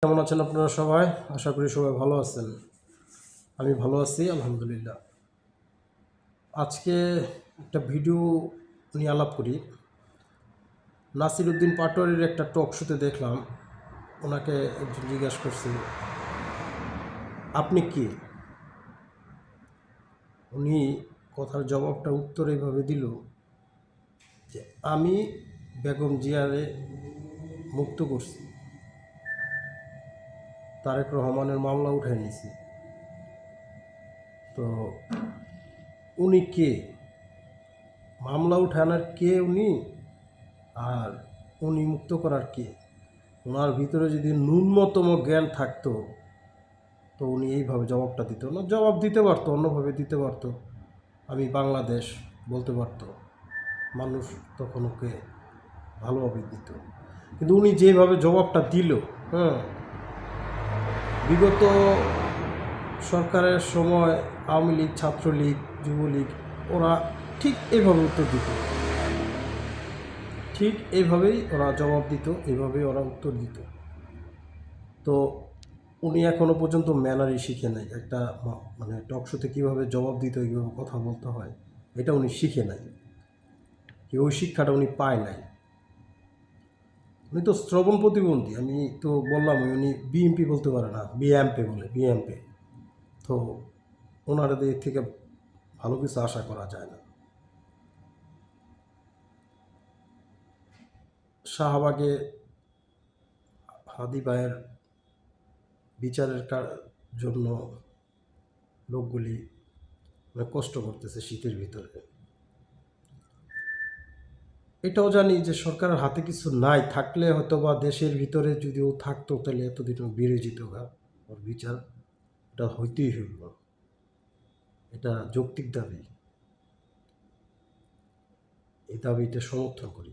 কেমন আছেন আপনারা সবাই? আশা করি সবাই ভালো আছেন। আমি ভালো আছি আলহামদুলিল্লাহ। আজকে একটা ভিডিও নিয়ে আলাপ করি। নাসিরউদ্দিন পাটোয়ারির একটা টক শোতে দেখলাম, ওনাকে একজন জিজ্ঞাসা করছে, আপনি কে? উনি কথার জবাবটা উত্তর এইভাবে দিল যে, আমি বেগম জিয়ারে মুক্ত করছি, তারেক রহমানের মামলা উঠায় নিয়েছি। তো উনি কে? মামলা উঠানোর কে উনি? আর উনি মুক্ত করার কে? ওনার ভিতরে যদি ন্যূনতম জ্ঞান থাকতো তো উনি এইভাবে জবাবটা দিত না। জবাব দিতে পারতো, অন্যভাবে দিতে পারতো, আমি বাংলাদেশ বলতে পারতো, মানুষ তখন ওকে ভালোভাবে দিত। কিন্তু উনি যেভাবে জবাবটা দিল, হ্যাঁ, বিগত সরকারের সময় আওয়ামী লীগ, ছাত্রলীগ, যুবলীগ ওরা ঠিক এইভাবে উত্তর দিত, ঠিক এইভাবেই ওরা জবাব দিত, এইভাবেই ওরা উত্তর দিত। তো উনি এখনও পর্যন্ত ম্যানারই শিখে নাই। একটা মানে টক শোতে কীভাবে জবাব দিতে হয়, কীভাবে কথা বলতে হয়, এটা উনি শিখে নাই, কি ওই শিক্ষাটা উনি পায় নাই। উনি তো শ্রবণ প্রতিবন্ধী, আমি তো বললাম উনি বিএমপি বলতে পারে না, বিএমপি বলে, বিএমপি। তো ওনার দিক থেকে ভালো কিছু আশা করা যায় না। শাহবাগে হাদি ভাইয়ের বিচারের জন্য লোকগুলি অনেক কষ্ট করতেছে শীতের ভিতরে। এটাও জানি যে সরকারের হাতে কিছু নাই, থাকলে হয়তো বা দেশের ভিতরে যদিও থাকতো তাহলে এতদিন বেড়ে যেত গা ওর বিচার। এটা হইতেই হইব, এটা যৌক্তিক দাবি, এই দাবিটা সমর্থন করি।